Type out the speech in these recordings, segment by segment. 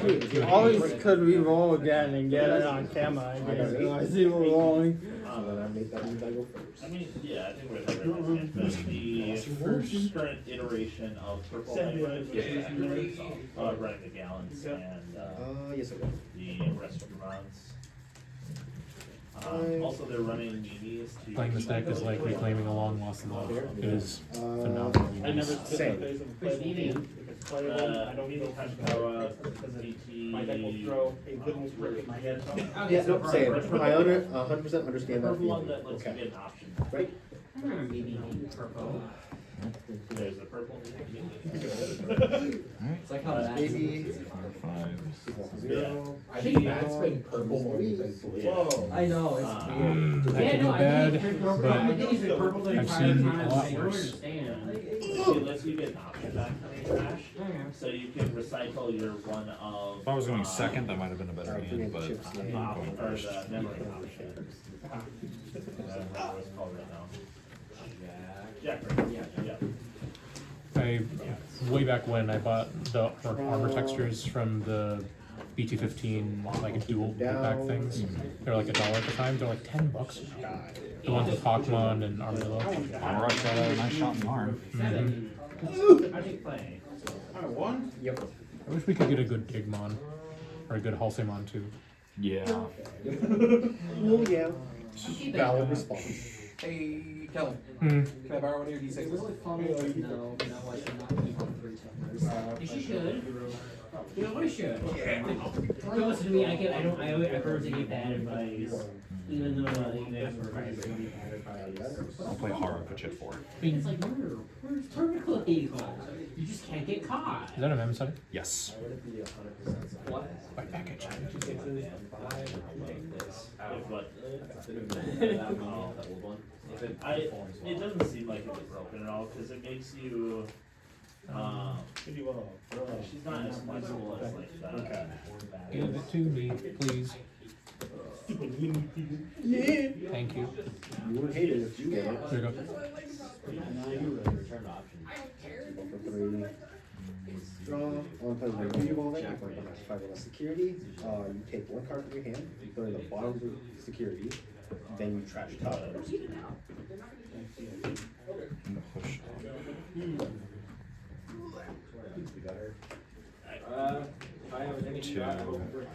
Always could re-roll again and get it on camera. I see we're rolling. Then I made that means I go first. I mean, yeah, I think we're having the first current iteration of Purple Penguin is running the gallons and Yes, I will. the restaurants. Also, they're running minis to Playing this deck is like reclaiming a long lost love. It is phenomenally I never nice. spit the face of a playable. If it's playable, I don't need to touch DT. my deck will throw a good brick in my head. Yeah, no, say it. I 100% understand that. Purple one feeling. that lets you Okay. get an option. Right? Purple. There's the purple. It's like how that Baby. 0. I think that's been purple more than blue. Whoa. I know, it's weird. That can be bad, but I've seen a lot worse. It lets you get an option back from your trash. So you can recycle your one of. If I was going second, that might have been a better hand, but Chips I'm name. not going Or first. the memory option. I don't remember what it's called right now. Jack. Yeah. Way back when I bought the armor textures from the BT15 like dual pack things. They were like $1 at the time. They're like $10 now. The ones with Hawkmon and Armadillo. Armor got a nice shot in the arm. How do you play? I won? Yep. I wish we could get a good Digimon or a good Halsemon too. Yeah. Oh, yeah. Valid response. Hey, Kellen, Hmm. can I borrow one of your D6s? No, I should not keep on 3 timbers. She should. You know, I should. Don't listen to me. I purposely give bad advice. Even though you ask for advice. I'll play Haru for chip 4. I mean, it's like murder. Murder's perfectly legal. You just can't get caught. Is that a mem setting? Yes. By package. It doesn't seem like it's broken at all because it makes you. She's not as flexible as like that. Okay. Give it to me, please. Yeah. Thank you. You wouldn't hate it if you get it. There you go. For 3. Draw. On play the Digimon, if I have 5 or less security, you take 1 card from your hand, you put it in the bottom of the security, then you trash top. Push.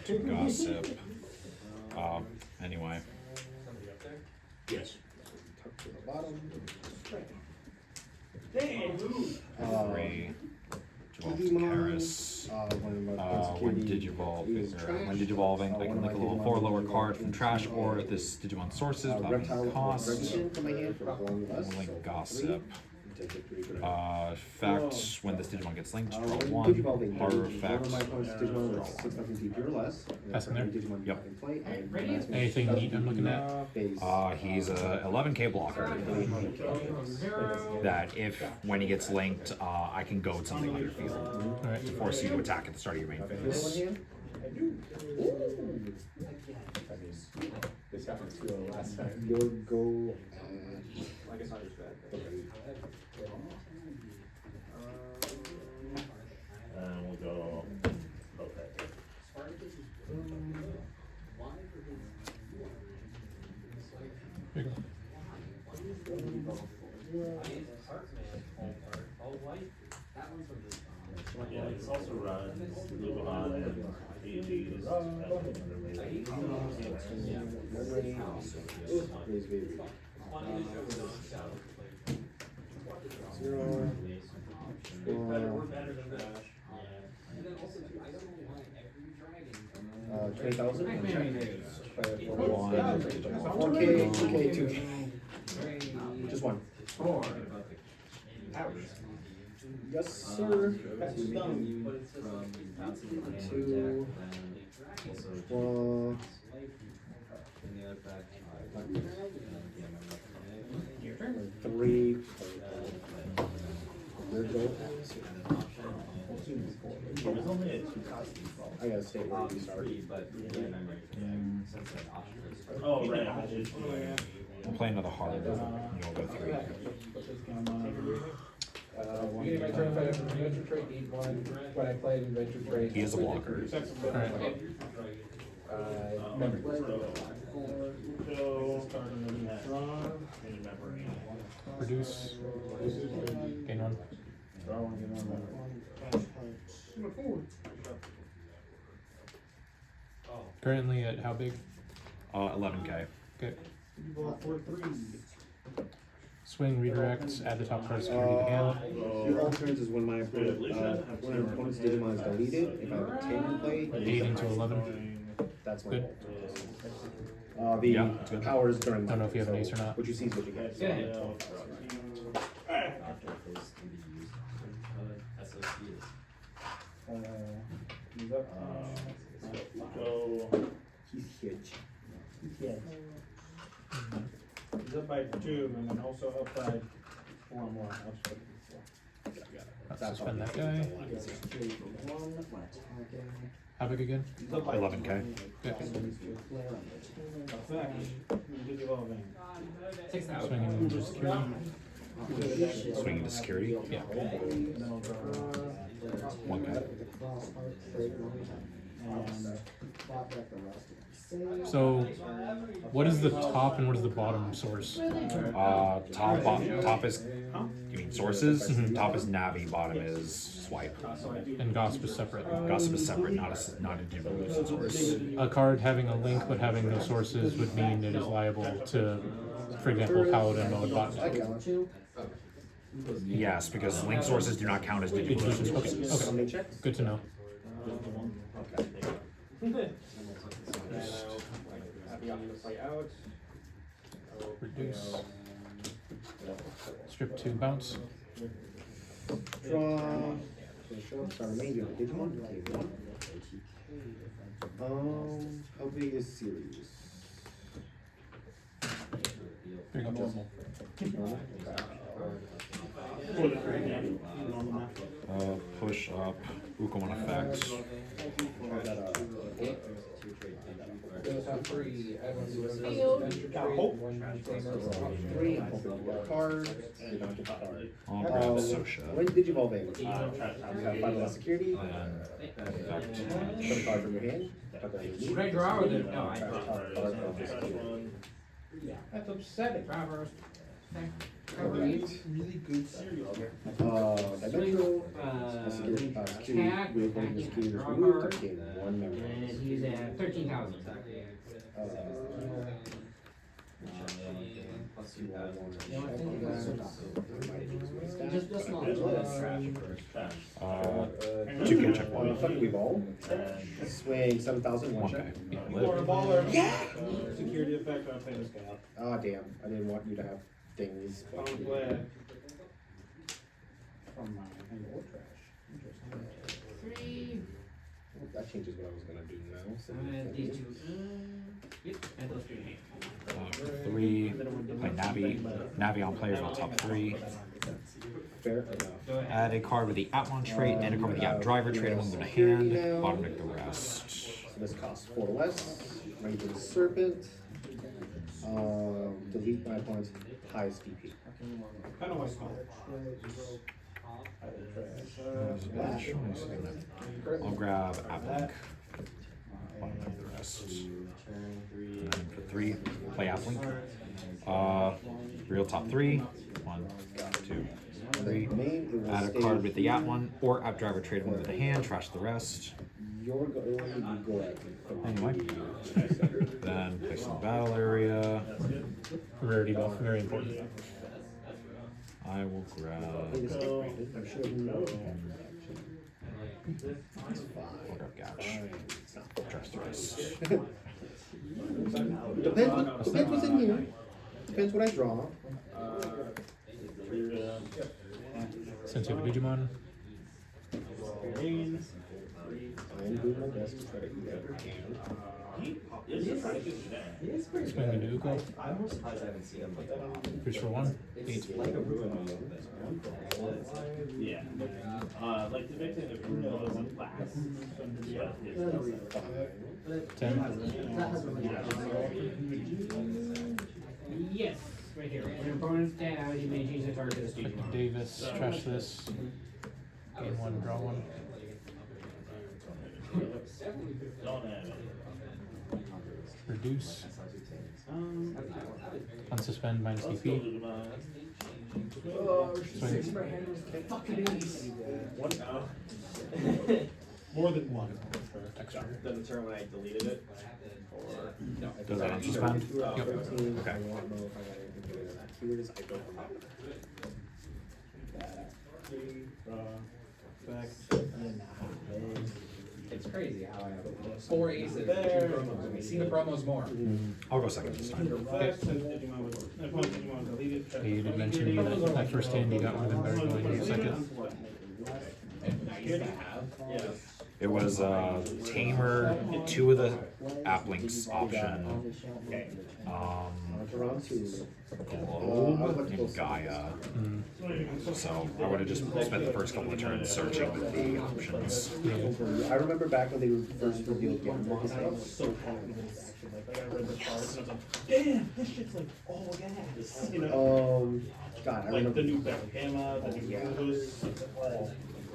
Two gossip. Anyway. Yes. Tuck to the bottom. 3. Digimon, Karis. When security Digivolve is trash. when Digivolving, I One can of make a my level Digimon 4 lower will card go from trash into, or this Digimon sources without reptile any cost. Register from my hand for 1 less. Link so gossip. 3. Take it 3 good. Fact, when this Digimon gets linked, draw When 1. Digivolving, Horror one effect. of my opponent's Digimon with 6,000 DP or less. That's in there? Digimon Yep. in play. And Anything neat I'm looking at? He's a 11k blocker. That if, when he gets linked, I can goad something on your field Alright. to force you to attack at the start of your main phase. This happened to the last time. You'll go. I guess not just bad. And we'll go. Okay. There you go. Yeah, it's also runs Lubon and AGs. Zero. 20,000. 1K, 2K, 2K. Just 1. Yes, sir. 2. 1. Your turn. 3. There you go. There's only a 2 cost default. I gotta stay where we started. Oh, right. I should I'll play another Haru. You'll go 3. Beginning of my turn, if I have an adventure trait, need one. When I play an adventure trait. He is a blocker. Alright. Memory. Reduce. Gain one. Currently at how big? 11k. Okay. Swing, redirect, add the top card security to hand. Your all turns is when my opponent, when an opponent's Digimon is deleted. If I have a 10 in play, 8 into 11. that's my Good. all turns. The Yeah, it's good. powers during. Don't know if you have an ace or not. What you see is what you get. Yeah. He's huge. He's up by 2, and then also up by 4 more. Let's suspend that guy. How big again? 11k. Okay. $6,000. Swinging into security. Swinging to security. Yeah. 1k. So, what is the top and what is the bottom source? Top is. You mean sources? Top is Navi. Bottom is Swipe. And Gosp is separate. Gossip is separate, not a devolution source. A card having a link but having no sources would mean it is liable to, for example, Paladin mode bottom. Yes, because link sources do not count as devolution Okay, sources. okay. Good to know. Reduce. Strip 2, bounce. Draw. Sorry, main unit. Digimon. Okay, 1. How big is series? There you go. Push up. Ukon effects. Those have 3. I don't do adventure trait. One tamer. 3. I'm hoping you got a card. You don't get the card. I'll grab Sosha. When Digivolving, you have 5 less security. And Put a card from your hand. Put that in your Should I draw or the, no, I Trash draw. top card of the security. That's upsetting. Draw first. Really good cereal. Dimensional. Security. Attack, We're going to attacking, security draw removed. card. Gain 1 memory. And he's at 13,000. Just not. 2k check one. Fucking revolve. Swing 7,000. 1 check. 1k. You are a baller. Yeah! Security effect on famous guy. Ah, damn. I didn't want you to have things. I'm But glad. From my old trash. Three. that changes what I was going to do now. So These two. Yep, and those 3. 3. Play Navi. Navi on players on top 3. fair enough. Add a card with the Atmon trait and a card with the App Driver trait and one with a hand. Bottom deck the rest. So this costs 4 less. Range of the Serpent. Delete my opponent's highest DP. Kind of like college. I'll grab Applink. Bottom deck the rest. And then for 3, play Applink. Real top 3. 1, 2, 3. Main, it will Add a stay card with the App one or App Driver trade one with the hand. Trash the rest. Your go you go at Anyway. Then place in the battle area. Rarity buff, very important. I will grab. I'm sure you know. I'll grab Gatch. Trash the rest. Depends what's in here. Depends what I draw. Since you have a Digimon, I'm doing my best to try to eat everything. swing into Uko, I'm surprised I haven't seen him like that. push for 1, 8. Like a ruin. Yeah. Like the big thing that we know is one class. Yeah. 10. Yes. Right here. When an opponent's down, you may change the target to this Digimon. Davis, trash this. Gain one, draw one. Don't have it. Reduce. Unsuspend minus Let's go DP. Digimon. Swing. One now. More than one. Texture. The turn when I deleted it? Or no? Does that unsuspend? Yep. Okay. I don't know if I got anything to do with that. Keywords, I don't remember. It's crazy how I have 4 aces, 2 promos. I've seen the promos more. I'll go second this time. Yeah, you did mention that first hand you got one of them better going second. It was Tamer, 2 of the app links option. To round 2. Globe and Gaia. So I would have just spent the first couple of turns searching with the options. I remember back when they were first revealed Digimon, I was so happy. Damn, this shit's like all gas. You know? God, I Like remember. the new Bellhammer, the new Rufus, all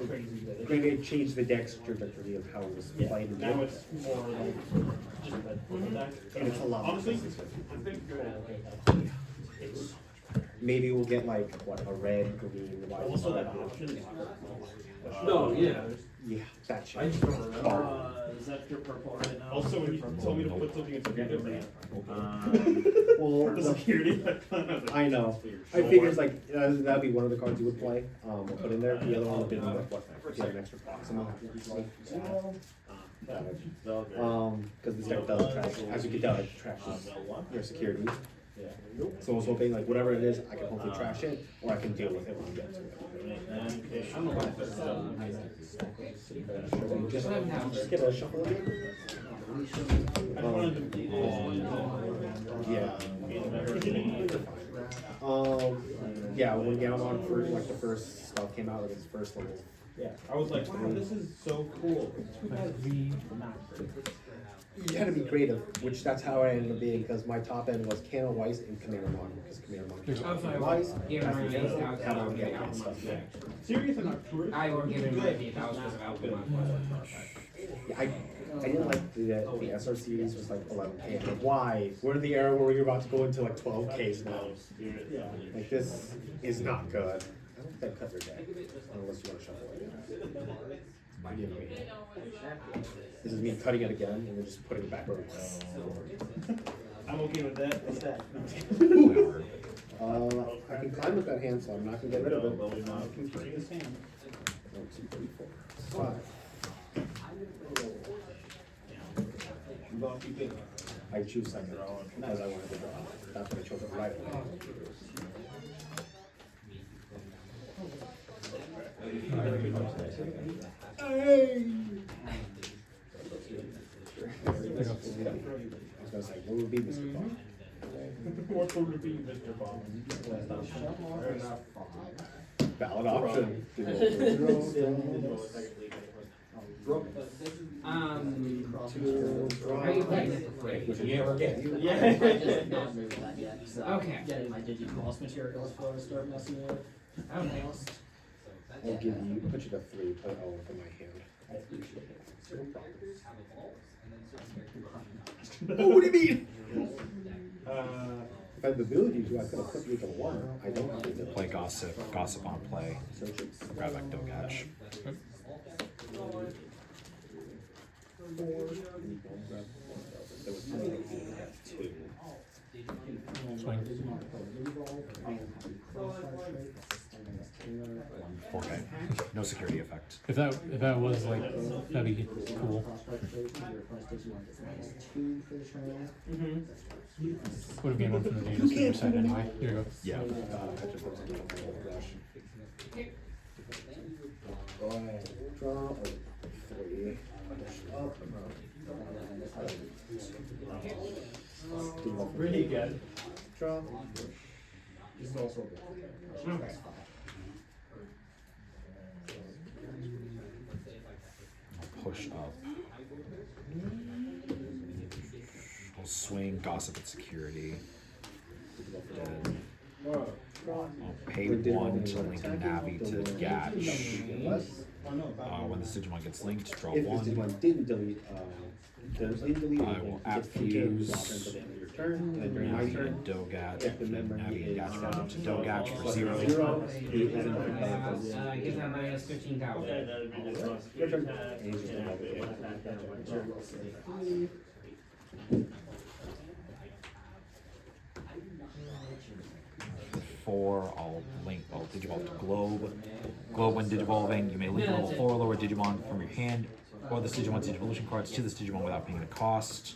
crazy. They changed the deck's trajectory of how it was Yeah, played. now it's more like just that deck. And it's a lot. Honestly, I think it's Maybe we'll get like what, a red, green, white. also that option. No, yeah. Yeah, that shit. I just don't remember. Is that your purple right now? Also, when you told me to put something into your different. Well, The security. I know. I figured it's like that'd be one of the cards you would play. We'll put in there. The other one would be like what? Get an extra proxima. Because this deck does trash. As you can tell, it trashes your security. So I was hoping like whatever it is, I can hopefully trash it, or I can deal with it when we get to it. I don't know why this Just get a shuffle again. Yeah. Yeah, when Galmon first, like the first stuff came out, like its first level. Yeah, I was like, wow, this is so cool. You had to be creative, which that's how I ended up being, because my top end was Cano Weiss and Commander Mon, because Commander Mon. Oh, sorry, Weiss, yeah, right, right, had on yeah, and stuff. Serious and not tourist. I won't give him my 8,000 because of Alpha. Yeah, I didn't like the SR series was like 11K. I'm like, why? We're in the era where you're about to go into like 12Ks now. Like this is not good. I don't think that cut their deck, unless you want to shuffle it. You know me. This is me cutting it again and then just putting it back over. I'm okay with that. What's that? Whatever. I can climb with that hand, so I'm not gonna get rid of it. But we can bring his hand. 1, 2, 3, 4, 5. I choose second because I wanted to draw. That's what I chose it right away. I was gonna say, what would be Mr. Bob? What would be Mr. Bob? Valid option. How are you playing it for free? Yeah, we're getting. I just not moved that yet, so Okay. getting my Digimon materials before I start messing with it. Okay. I'll give you, put you to 3, put it all in my hand. I appreciate it. Oh, what do you mean? If I had the ability to, I could have put you to 1. I don't have the ability. Play Gossip. Gossip on play. Search it. Grab back Dokach. There was 2. Swing. 4K. No security effect. If that was like, that'd be cool. Would have gained one from the Davis from your side anyway. Here you go. Yeah. I just wasn't gonna play a brush. Go ahead. Draw or 3. Up. Really good. Draw. This is also good. Okay. Push up. I'll swing Gossip at security. Dead. I'll pay 1 to link Navi to Gatch. When this Digimon gets linked, draw If this 1. Digimon didn't delete, didn't delete I anything, will it gets fuse. until the end of your turn, and then during my Navi turn, and Dogatch. if the memory Navi and is Gatch run into Dogatch for plus 0. 0, he isn't Gives that minus 15,000. Okay, that'd be the cross Your turn. attack, And he's just and gonna I'll be have able to to attack down my I'll Digivolve to Globe. Globe, when Digivolving, you may link a level 4 or lower Digimon from your hand or this Digimon's Digivolution cards to this Digimon without paying a cost.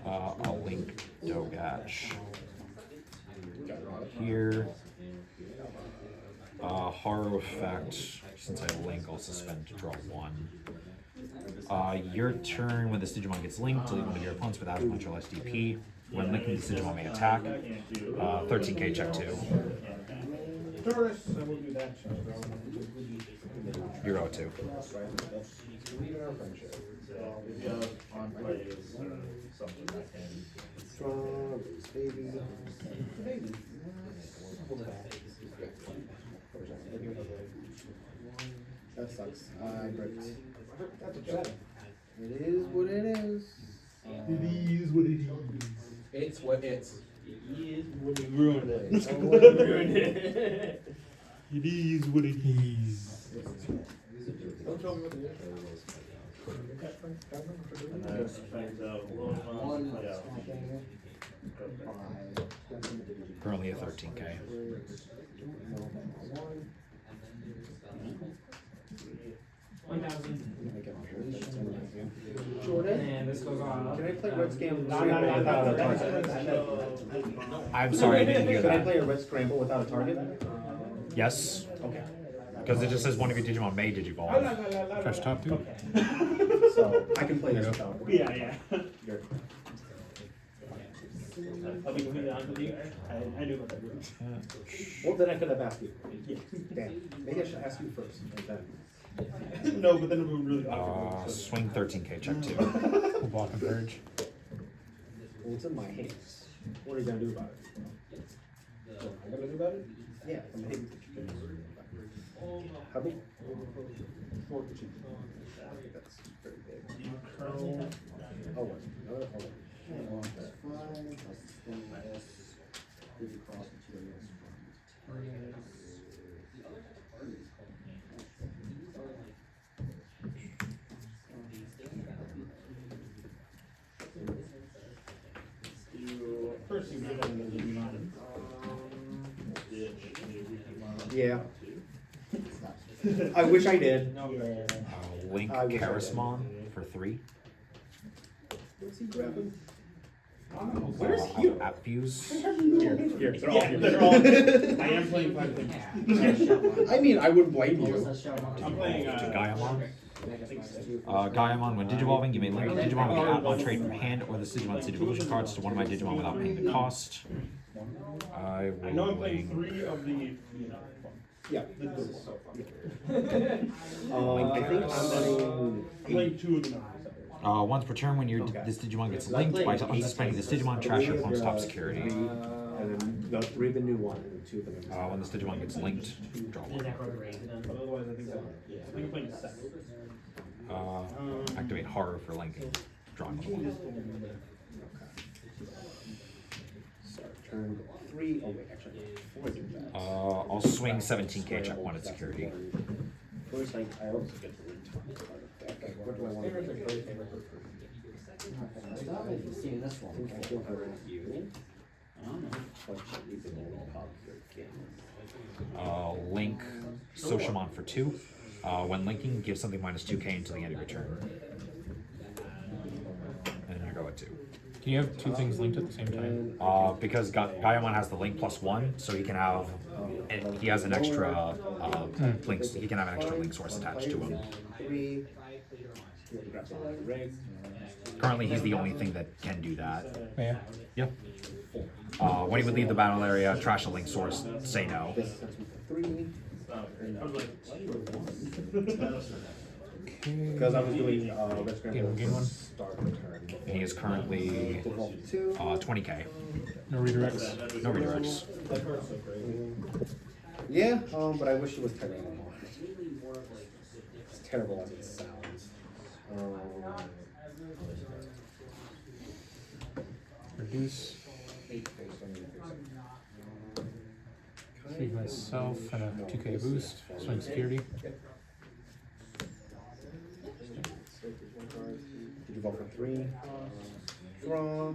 I'll link Dogatch here. Horror effect, since I link, I'll suspend to draw 1. Your turn, when this Digimon gets linked, delete one of your opponents without as much or less DP. When linking, this Digimon may attack. 13k, check 2. Tourists, I will do that. Euro 2. on play is something that can. Draw, raise baby. That sucks. I bricked. It is what it is. It is what it is. It's what it's. You ruined it. Ruined it. It is what it is. Don't tell me what it is. And that affects one, yeah. Currently at 13k. 1,000. Jordan, And this goes on. can I play Red Scramble? No, I'm sorry, I didn't hear Can I that. play a Red Scramble without a target? Yes, Okay. because it just says one of your Digimon may Digivolve. Fresh top 2. So I can play this without. Yeah. Your- I'll be completely honest with you. I knew what that was. Well, then I could have asked you. Damn. Maybe I should ask you first, and then. No, but then we would really awkward. Swing 13k, check 2. We'll block and purge. Well, it's in my hands. What are you gonna do about it? What am I gonna do about it? Yeah, I'm hitting. How big? That's pretty big. Oh, what? Another? Oh, what? First, you give them the Digimon. Yeah. I wish I did. Link I wish I Charismon for 3. What's he grabbing? Where's Hugh? App Fuse. Here, they're all here. They're all. I am playing 5 things. I mean, I wouldn't blame you. I'm playing To uh, Gaiamon. Gaiamon, when Digivolving, you may link a Digimon with the Atmon trait from hand or the Digimon's Digivolution cards to one of my Digimon without paying the cost. I I know will I'm playing link. 3 of the. Yeah. The good stuff. I think I'm running. I'm playing 2 of them. Once per turn, when this Digimon gets linked, by unsuspending this Digimon, trash your opponent's top security. And then the 3 of the new one, and then 2 of the new one. When this Digimon gets linked, draw Is 1. that going to raise them? Otherwise, I think I'm playing 7. Activate Horror for linking. Draw 1. Start turn 3. Oh, wait, actually, before I do that. I'll swing 17k, check 1 at security. First, I also get the return card back. What do I want to do? Seeing this one. I feel good with you. But you've been able to pop your game. Link Soshamon for 2. When linking, give something minus 2k until the end of your turn. And then you go at 2. Can you have 2 things linked at the same time? Because Gaiamon has the link +1, so he can have, he has an extra links. He can have an extra link source attached to him. 3. You have to grab something like red. Currently, he's the only thing that can do that. Yeah. Yep. When he would leave the battle area, trash a link source, say no. This sends me for 3. Because I was doing red scramble. Game one. Start the turn. And he is currently Default 2. 20k. No redirects. No redirects. That card's so crazy. Yeah, but I wish it was Tyrannus. It's terrible as it sounds. Reduce. Feed myself and a 2k boost. Swing security. Did you vote for 3? Draw.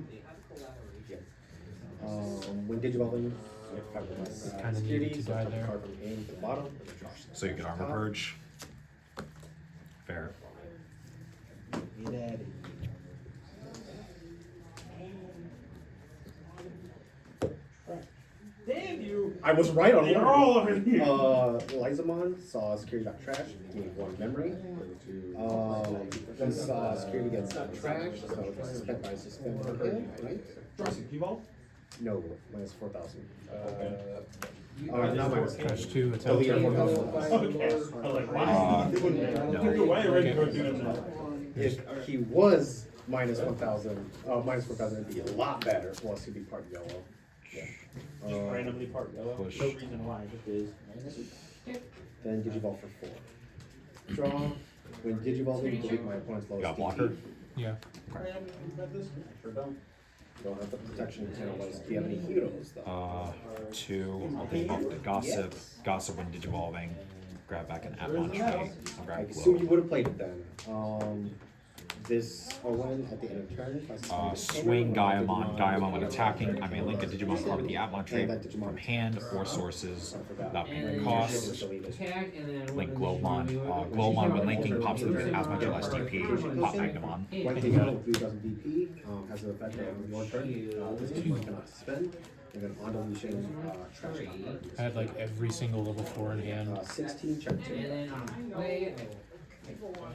Yeah. When did you vote in? Kinda needed to die there. Card from hand to the bottom. And then draw So you get armor purge. Fair. Get out of here. Damn you! I was right on They're one. all over here. Lysamon saw security got trashed, gained 1 memory. Then saw security gets trashed, so it's suspend by suspend for him, right? You vault? No, minus 4,000. Not minus Trash 2, it's Oh, out. yeah, 4,000. Okay. I was like, why? No. You're way already doing that. If he was minus 1,000, minus 4,000, it'd be a lot better. Plus, he'd be part yellow. Yeah. Just randomly part yellow. Push. No reason why, just is. Then Digivolve for 4. Draw. When Digivolving, you delete my opponent's You lowest got DP. blocker? Yeah. Sure don't. You don't have the protection penalties. Do you have any heroes, though? 2. I'll take off the gossip. Yes. Gossip when digivolving. Grab back an Atmon trait. I'll I grab assume you glow. would have played it then. This Owen at the end of turn. Swing Gaiamon. Gaiamon when attacking. I may link a Digimon card with the Atmon trait And that Digimon- from hand or sources without paying And cost. attack, and then Link Glowmon. Glowmon when linking pops with an Asmon to less DP. Pop Magnamon. One thing you know, 3,000 DP has an effect on one turn. This Digimon cannot suspend. And then on deletion, trash card. I had like every single level 4 in hand. 16, check and 2. then play.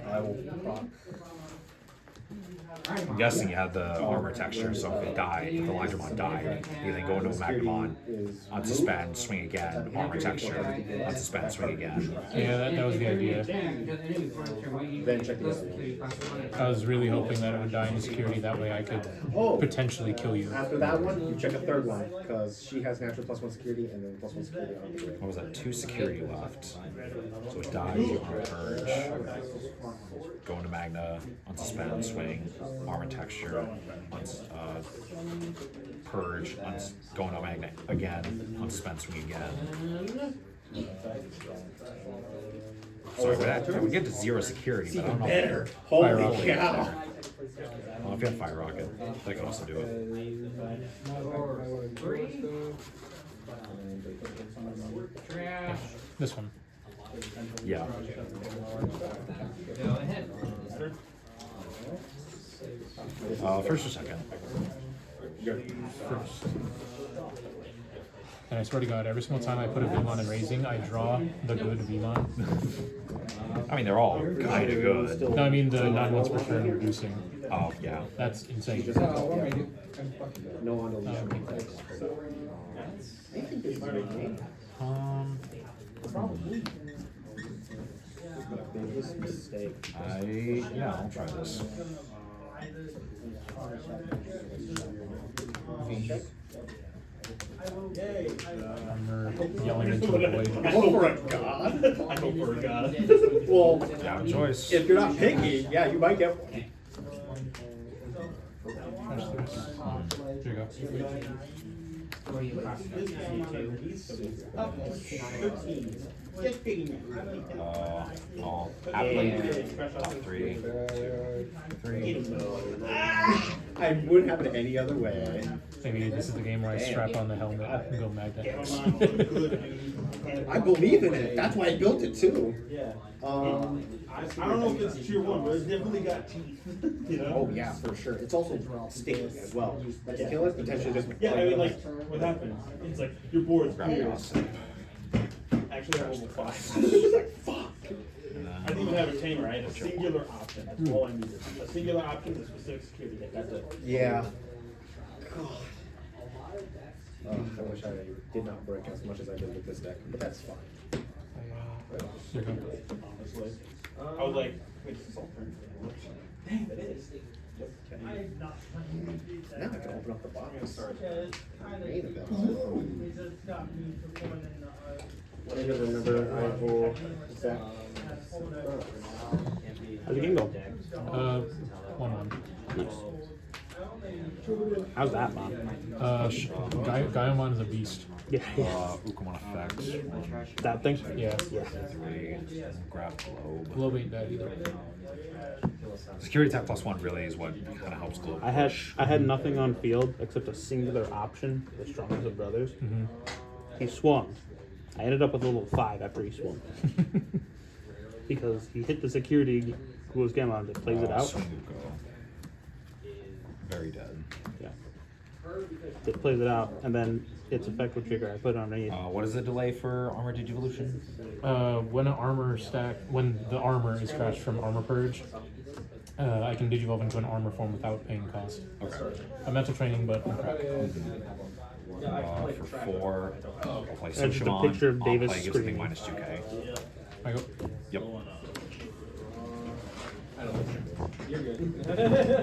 I will proc. I'm guessing you had the armor texture, so if it died, if the Elijahmon died, you then go into a Magnamon, unsuspend, swing again, armor texture, unsuspend, swing again. Yeah, that was the idea. Then check the other one. I was really hoping that it would die into security, that way I could potentially kill you. After that one, you check a third one, because she has natural +1 security and then +1 security on the What was that? 2 security left. So it dies, you armor purge, go into Magna, unsuspend, swing, armor texture, purge, go into Magna again, unsuspend, swing again. Sorry, we get to 0 security, but I don't know. better. Fire Holy Rocket. cow. Well, if you had Fire Rocket, that could also do it. Yeah, this one. Yeah. Go ahead. First or second? First. And I swear to God, every single time I put a Digimon in raising, I draw the good Digimon. I mean, they're all kind of good. No, I mean the 9 once per turn reducing. Oh, yeah. That's insane. No on deletion. Biggest mistake. Yeah, I'll try this. Check. Armor yelling into the void. Oh, for a god. I hope for a god. Well, You have a choice. if you're not picky, yeah, you might get one. Here you go. Or you cross I'll App top 3. 3. I wouldn't have it any other way. Maybe this is the game where I strap on the helmet and go magnet. I believe in it. That's why I built it too. Yeah. I don't know if it's tier 1, but it's definitely got teeth. You know? Oh yeah, for sure. It's also sticky as well. Like to kill it, potentially just. Yeah, I mean, like, what happens? It's like, your board's Grab clear. Gossip. Actually, I rolled a 5. It's like fuck. And I didn't even have a tamer, I had a singular option, that's all I needed. A singular option, a specific security hit, that's it. Yeah. God. I wish I did not break as much as I did with this deck, but that's fine. Here you go. Honestly. I was like, wait, this is all turn. Dang, that is. Okay. Now I can open up the box. Main event. I gotta remember I will Zach. How's the game go? 1-1. How's that, Mom? Gaiamon is a beast. Yeah. Ukamon effect. That thing? Yeah. 3. Grab globe. Globe ain't dead either. Security attack +1 really is what kind of helps globe. I had nothing on field except a singular option, the strongest of brothers. Mm-hmm. He swung. I ended up with a level 5 after he swung. Because he hit the security who was Gamma that plays it out. Sunguko. Very dead. Yeah. It plays it out, and then its effect will trigger. I put it underneath. What is the delay for armor digivolution? When the armor is scratched from armor purge, I can digivolve into an armor form without paying cost. Okay. A mental training, but on crack. For 4, I'll play That's just a Sushiman. picture of Davis I'll play gives something screaming. -2k. I go. Yep.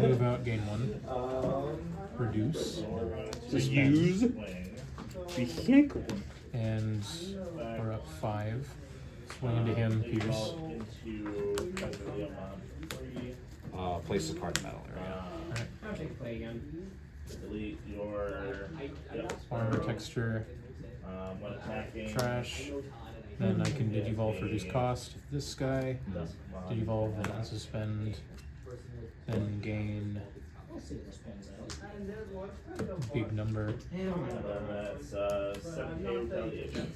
Move out, gain 1. Reduce. Use vehicle. And we're up 5. Swing into him, Pierce. Place the card in the metal area. Alright. I'll take a play again. Delete your Armor texture, when attacking. trash. Then I can digivolve for reduce cost. This guy. Digivolve, then unsuspend. Then gain big number. And then that's 7k retaliation.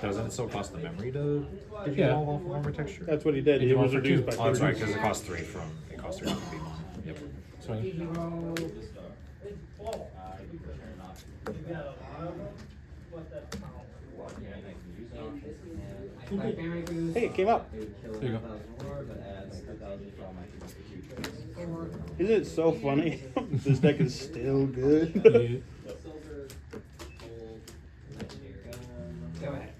Doesn't it still cost the memory to digivolve Yeah. off of armor texture? That's what he did. He Digivolve was for reduced 2. by Oh, that's right, 2. because it costs 3 from Digimon. Yep. Swing. Hey, it came up. There you go. Isn't it so funny? This deck is still good. Yeah. Go ahead.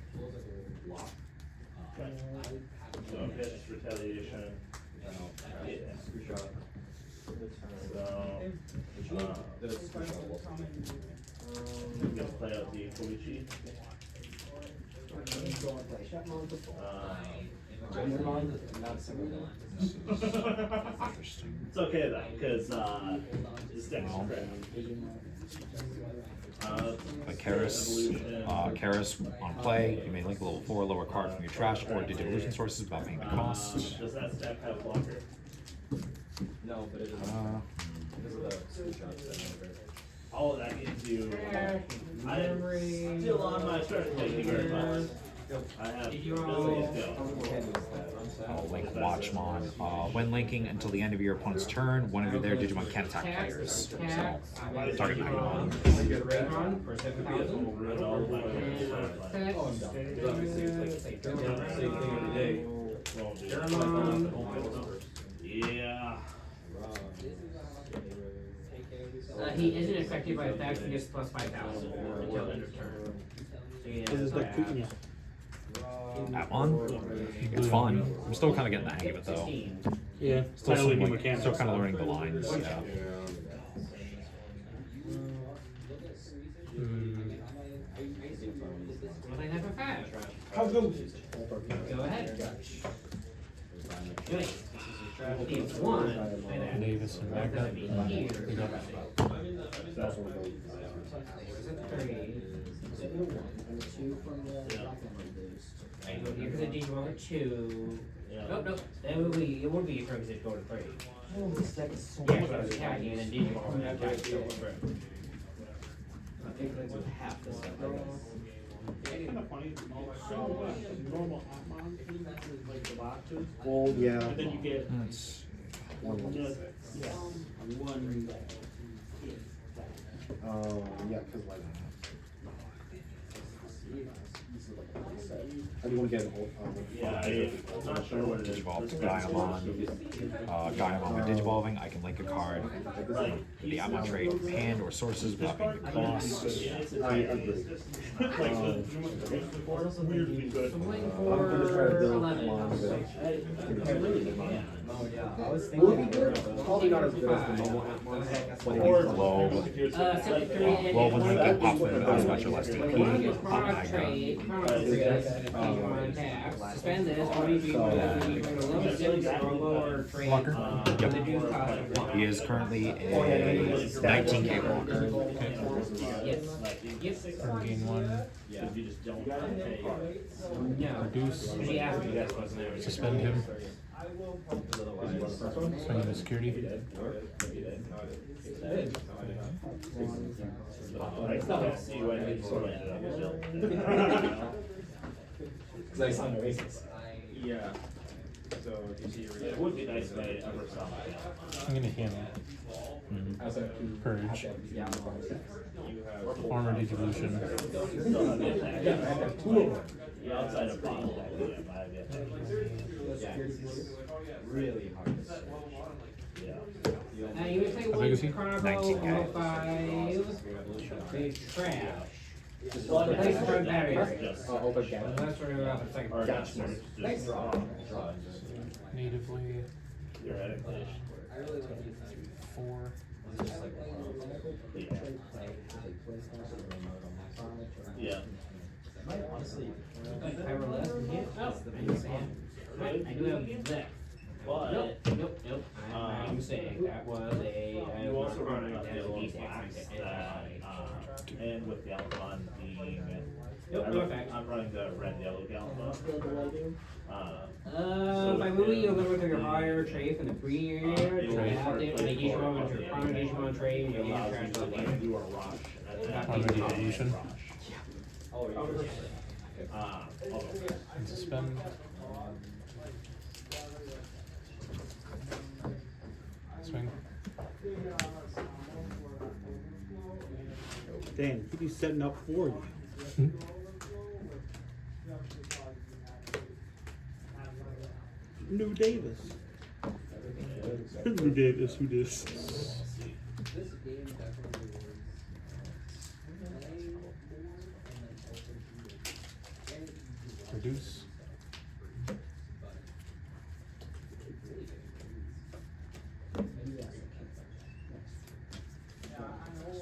So hits retaliation. Yeah. I'm gonna play out the Koichi. Interesting. It's okay though, because this deck is crap. Like Karis on play, you may link a level 4 lower card from your trash or digivolution sources without paying the cost. Does that stack have blocker? No, but it is. Because of the screenshots. All of that gives you. I'm still on my stretch. Thank you very much. I have abilities go. Link Watchmon. When linking until the end of your opponent's turn, one of their Digimon can attack players. So, target Magnemon. Raycon for 7,000. Ruin all of my Oh, I'm done. Because obviously it's like same thing every day. Yeah. He isn't affected by attacks. He gets plus 5,000 until end of turn. So he This is has deck treating you. That one? It's fun. I'm still kind of getting the hang of it though. Yeah. Still, Kinda learning like, mechanics. still kind of learning the lines. Yeah. What I have a fast. How's it? Go ahead. Good. It's 1. And then Davis and what does Magna. that mean here? We got There's a 3. I go here for the Digimon 2. Nope, nope. That would be, it would be from the go to 3. Yeah, so I was attacking and then Digimon would attack to go to 3. I think that's with half the stuff. Kind of funny. So normal Atmon, like the boxes, Well, yeah. and then you get That's One. just one. Yeah, because like. How do you want to get an Yeah, I'm not sure what it is. Digivolve to Gaiamon. Gaiamon with Digivolving, I can link a card from the Atmon trait from hand or sources without paying the cost. I agree. Like the weird to be good. Swing I'm gonna try to for build 11. one with Oh, yeah, I was Will thinking. be good. Probably not as good as the normal Atmos. But Or it's Globe. 73 and Well, when one linking back. pop flame has much less DP. Pop Product magna. trade, product trade, Digimon tax, suspend this, what do you do with the lowest limit or lower trade? Blocker? The dues cost of one. He is currently a 19k blocker. Yes. Yes. Gain 1. You just don't pay. No. Reduce. She asked me that wasn't there. Suspend him. Swing the security. I still don't see why they sort of ended up built. Because I signed Oasis. Yeah. So, it would be nice if I ever saw that. I'm gonna him. I was like, Purge. yeah, Armor Digivolution. Yeah, I have 2 of them. Yeah, outside of bottle, yeah, I get that. yeah, it's really hard to search. Yeah. You would take How big is he? one Chrono 19K. 5, big trash. Well, Replace the front battery. Just- open gap. That's what we're about to second. Or Gotcha. just- Nice. Natively. Theoretically. 4. Yeah. Honestly, I roll less than hit. Oh, I do sand. I do have that. But. Nope. I'm saying that was a. You also run that yellow was a blacks D6. that, and with Galvon being. Nope, no effect. I'm running the red yellow Galvon. By moving, you'll go to your higher tray from the free area. You Trade. have it, when a Digimon with your Chrono Digimon tray, and It you can allows you transfer to the like game. do a rush. And then Armor Digivolution. oh, you're And suspend. Swing. Dan, he'd be setting up for you. New Davis. New Davis, who dis? This game definitely Reduce.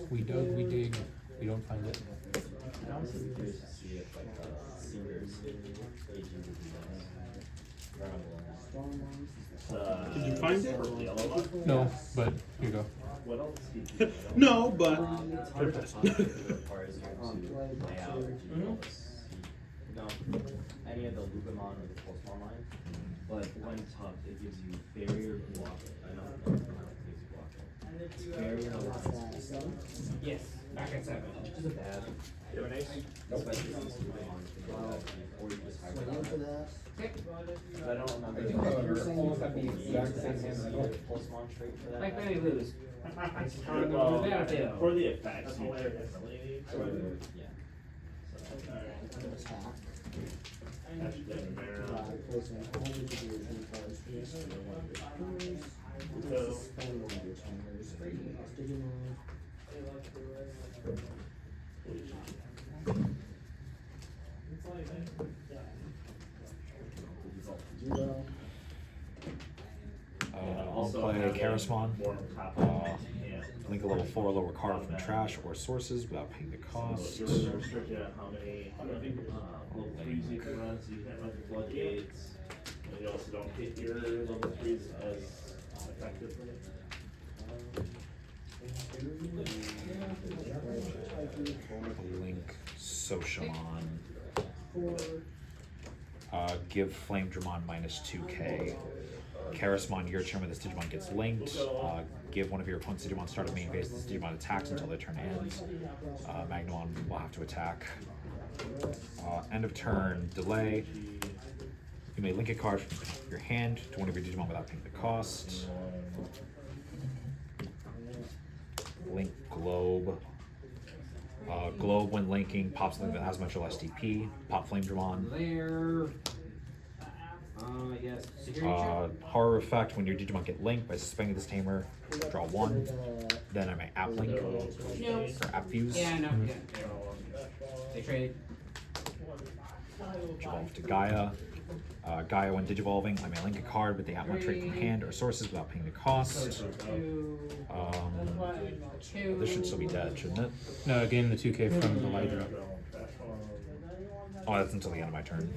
We dug, we dig, we don't find it. I'm honestly curious to see if like singers aging would be nice. Did you find it? Purple yellow one? No, but here you go. What else did you? No, but It's hard to find if it requires you to lay out or do all this. No, any of the Lupimon or the Pulsemon line, but when tough, it gives you barrier block. I don't know if it gives you block. It's barrier block. Yes, back at 7. Which is a bad. You have an ace? Especially since Lupimon can get that, or you just hide swing into it. that. But I don't remember. I think that you're saying is that the exact same hand that you the Pulsemon trait for that. Like Benny lose. Well, for the effects, you definitely need to. Yeah. Attack. Actually, Placing all the division cards face to the one of your turns. So- Suspend one of your timers. Digimon. Zero. I'll play Karasmon. More on top Uh, of it, yeah. Link a level 4 lower card from trash or sources without paying the cost. You're restricted at how many level 3s you can run, so you can't run the floodgates. And you also don't hit your level 3s as effectively. Link Soshamon. Give Flame Dramon minus 2k. Karasmon, your turn when this Digimon gets linked. Give one of your opponent's Digimon start of main phase. This Digimon attacks until their turn ends. Magnemon will have to attack. End of turn, delay. You may link a card from your hand to one of your Digimon without paying the cost. Link Globe. Globe, when linking, pops something that has much or less DP. Pop Flame Dramon. There. Yes. Security check. Horror effect, when your Digimon get linked by suspending this tamer, draw 1. Then I may app link or app fuse. Yeah, no. Yeah. They traded. Evolve to Gaia. Gaia, when digivolving, I may link a card with the Atmon trait from hand or sources without paying the cost. This should still be dead, shouldn't it? No, gain the 2K from the Lydra. Oh, that's until the end of my turn.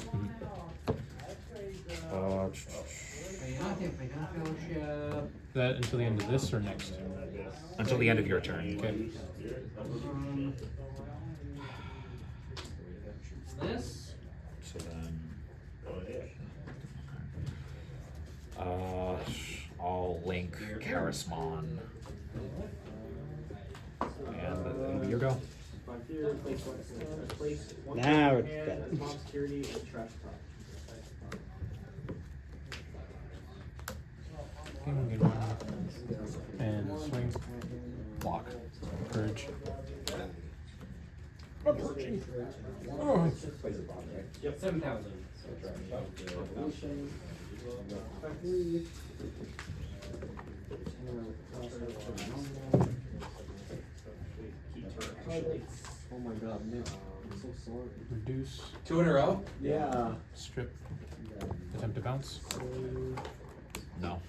That until the end of this or next? Until the end of your turn. Okay. This? So then, I'll link Karismon, and it'll be your go. Now it's dead. Get one. And swing. Block. Purge. Yep. 7,000. Oh my god, Nick. I'm so sorry. Reduce. 2 in a row? Yeah. Strip. Attempt to bounce. No.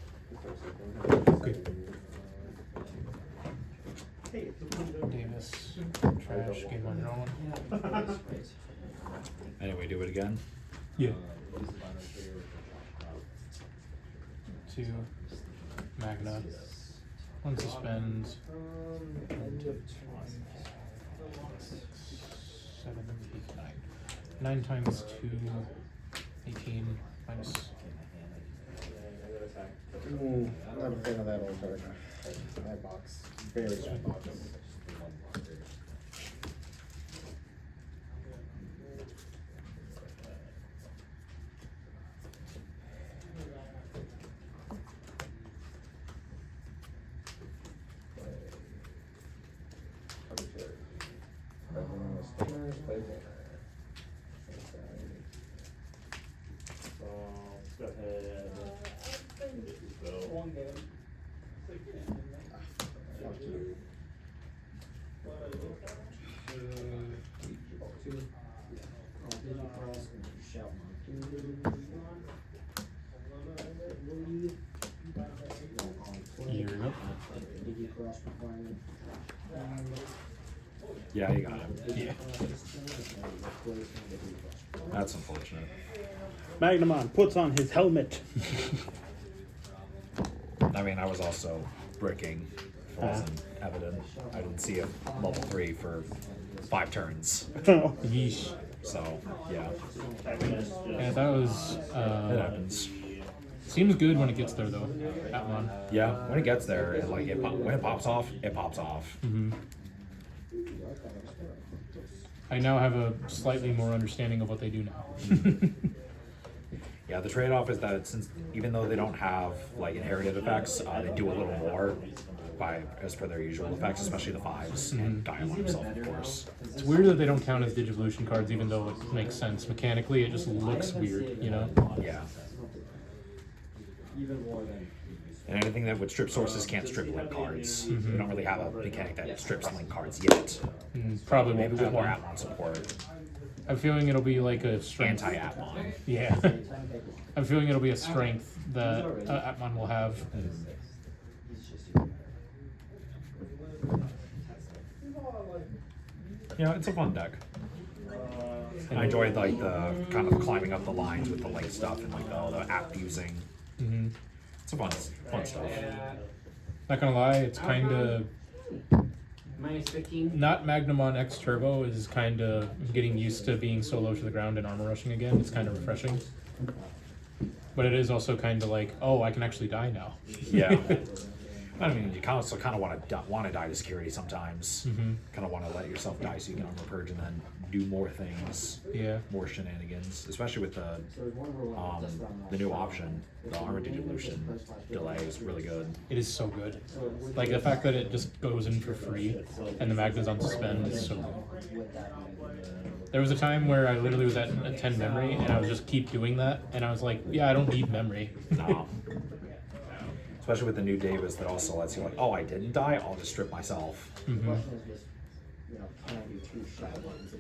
Okay. Davis. Trash. Game on your own. Anyway, do it again. Yeah. 2. Magna. 1 suspend. 7, 8, 9. 9 times 2. 18 minus. I'm not a fan of that old card. Bad box. Very bad box. Go ahead. Here we go. Yeah, you got it. Yeah. That's unfortunate. Magnamon puts on his helmet. I mean, I was also bricking. It wasn't evident. I didn't see a level 3 for 5 turns. Yeesh. So, yeah. Yeah, that was. It happens. Seems good when it gets there, though. That one. Yeah, when it gets there, when it pops off, it pops off. I now have a slightly more understanding of what they do now. Yeah, the trade-off is that since even though they don't have like inherited effects, they do a little more as per their usual effects, especially the 5s and Diamond himself, of course. It's weird that they don't count as Digivolution cards, even though it makes sense mechanically. It just looks weird, you know. Yeah. And anything that would strip sources can't strip link cards. We don't really have a mechanic that strips link cards yet. Probably Maybe won't with have more one. Atmon support. I'm feeling it'll be like a strength. Anti-Atmon. Yeah. I'm feeling it'll be a strength that Atmon will have. Yeah, it's a fun deck. And I enjoyed like the kind of climbing up the lines with the link stuff and like the app using. It's a fun stuff. Not gonna lie, it's kind of Minus 15. not Magnamon X Turbo is kind of getting used to being so low to the ground and armor rushing again. It's kind of refreshing, but it is also kind of like, oh, I can actually die now. Yeah. I mean, you also kind of want to die to security sometimes. Kind of want to let yourself die so you can armor purge and then do more things. Yeah. More shenanigans, especially with the new option. The armor digivolution delay is really good. It is so good. Like the fact that it just goes in for free and the Magna's on suspend is so good. There was a time where I literally was at 10 memory and I was just keep doing that and I was like, yeah, I don't need memory. No. Especially with the new Davis that also lets you like, oh, I didn't die, I'll just strip myself. can I do 2 shadow ones?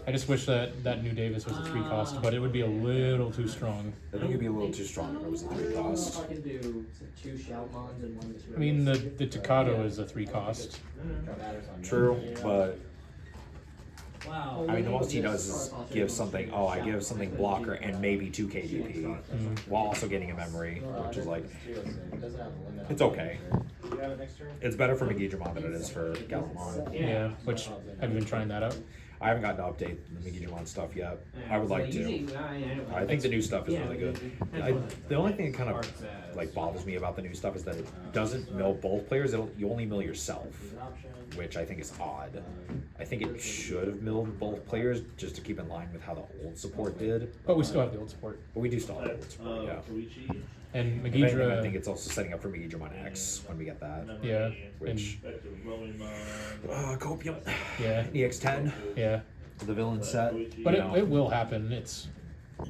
I just wish that New Davis was a 3 cost, but it would be a little too strong. I think it'd be a little too strong if it was a 3 cost. I can do 2 Shoutmons and 1 I mean, the Takato is a 3 cost. True, but Wow. I mean, the most he does is give something. Oh, I give something blocker and maybe 2 KGP, while also getting a memory, which is like, it's okay. It's better for Digimon than it is for Gallimon. Yeah, which, have you been trying that out? I haven't gotten to update the Digimon stuff yet. I would like to. I think the new stuff is really good. The only thing that kind of like bothers me about the new stuff is that it doesn't mill both players. You only mill yourself, which I think is odd. I think it should have milled both players just to keep in line with how the old support did. But we still have the old support. But we do still have the old support, yeah. Koichi, And If anything, I Megidra, think it's also setting up for Digimon X when we get that. yeah, Which, back to Rollimon, Copium, yeah, EX10, yeah. the villain set. But you know. it will happen. It's,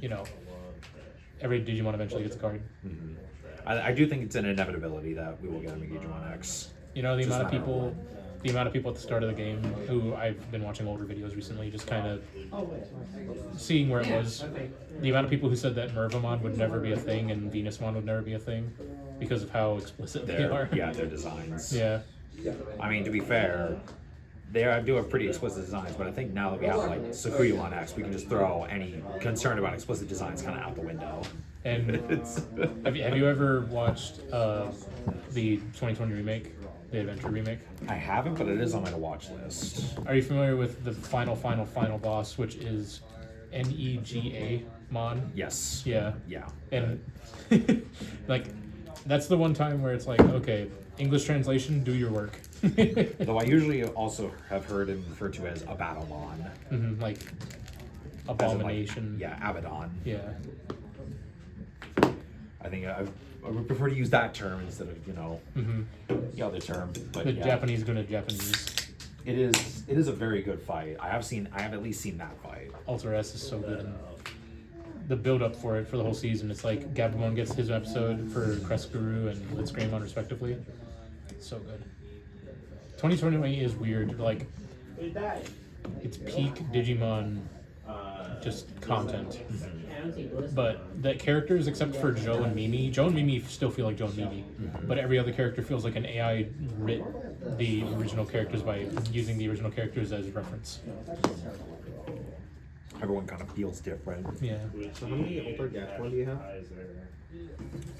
you know, every Digimon eventually gets a card. Mhm. I do think it's an inevitability that we will get a Digimon X. You know, the Just amount of matter people, the amount of people at the start of the game who I've been watching older videos recently, just kind of seeing where it was. The amount of people who said that Mervamon would never be a thing and Venusmon would never be a thing because of how explicit they are. Yeah, their designs. Yeah. I mean, to be fair, they do have pretty explicit designs, but I think now that we have like Sakuyamon X, we can just throw any concern about explicit designs kind of out the window. And It's have you ever watched the 2020 remake, the Adventure remake? I haven't, but it is on my to-watch list. Are you familiar with the final boss, which is Nega Mon? Yes. Yeah. Yeah. And like, that's the one time where it's like, okay, English translation, do your work. Though I usually also have heard him referred to as Abaddon. Like, As in, like, abomination. yeah, Abaddon. Yeah. I think I would prefer to use that term instead of, the other term. But The yeah, Japanese gonna Japanese. it is a very good fight. I have at least seen that fight. Alter S is so good. And the build up for it for the whole season, it's like Gabumon gets his episode for Crest Guru and Blitzgreymon respectively. It's so good. 2020 is weird. Like, it's peak Digimon just content. But the characters, except for Joe and Mimi still feel like Joe and Mimi. But every other character feels like an AI writ the original characters by using the original characters as reference. Everyone kind of feels different. Yeah. So how many altered Gatchmon do you have?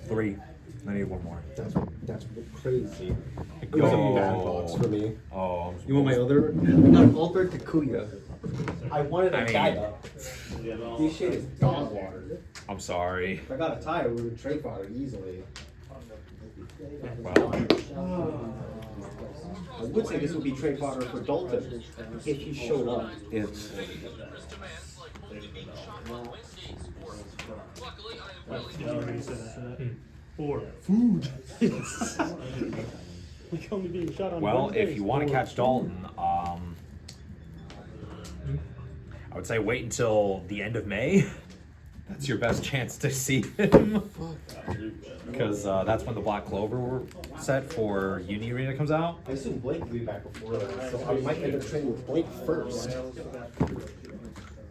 3. I need one more. That's crazy. It Yo. was a bad box for me. Oh. You want my other? I got an altered Takuya. I wanted a I mean- Gaia. This shit is dog water. I'm sorry. If I got a tie, we would trade fodder easily. Well, I would say this would be trade fodder for Dalton if he showed up. it's Or food. Like only being shot on well. Wednesdays. If you want to catch Dalton, I would say wait until the end of May. That's your best chance to see him. Because that's when the Black Clover set for Uni Arena comes out. I assume Blake will be back before that, so I might end up trading with Blake first.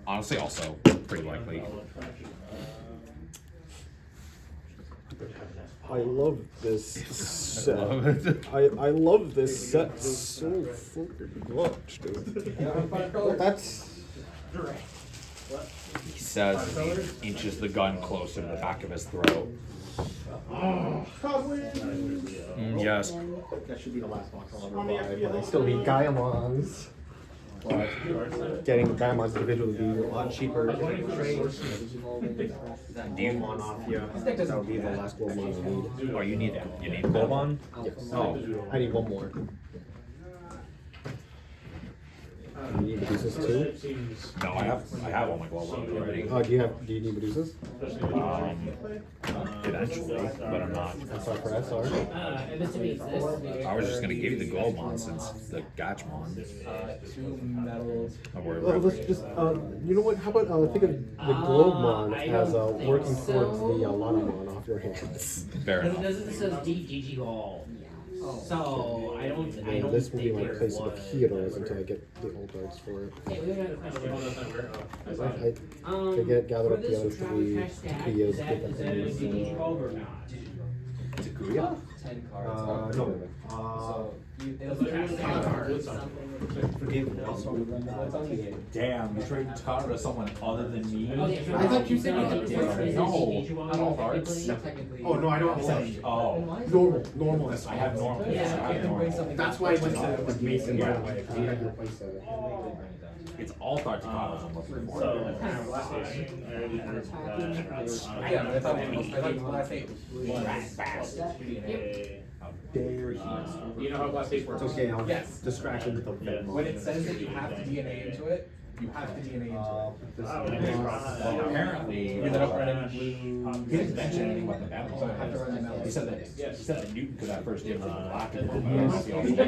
Honestly, also pretty likely. I love this set. love it. I love this set so fucking much, dude. That's He says as he inches the gun closer to the back of his throat. Yes. that should be the last box I'll ever buy, but I still need Gaiamons. But getting Gaiamons individually would be a lot cheaper. Do you, off, yeah. That would be the last Goldmon I need. oh, you need Goldmon? Yes. Oh. I need one more. You need Medusas too? No, I have all my Goldmon already. Do you need Medusas? Eventually, but I'm not. SR for SR? I was just gonna give you the Goldmon since the Gachmon. Don't worry about Let's it. just, you know what, how about think of the Globemon as working towards the Lanamon off your hands. Fair Because it enough. doesn't says DG all. Oh. So I don't And this will be think my it place of the was. heroes until I get the old cards for it. Hey, we had a question. I forget, gather for up the this other Travel three Cash stack, Kuyo's, is that get them a DG Evolve or not? Takuya? 10 cards. no. So you, it'll Those be are 10 cards. What's on the game? Damn, you trading Takara to someone other than me? Oh, yeah, I thought you said you had to Is play it No, DG Evolve not all cards. technically? Technically. Oh, no, I don't have Oh, normal. I have normal. Yeah, I have normal. That's why I went to Mason right away. You had your place of it. It's all Dark Takaras I'm looking for. So, last game, I already heard that. Yeah, but I thought the last 8 How dare he? You know how class 8 works? It's okay, I'll Yes. distract him with the Yeah. When it says that you have to DNA into it, you have to DNA into it. Well, apparently, You ended up running blue. he didn't mention anything about the So I have to battle. run them out. He said that Newton could have first dibs on the black.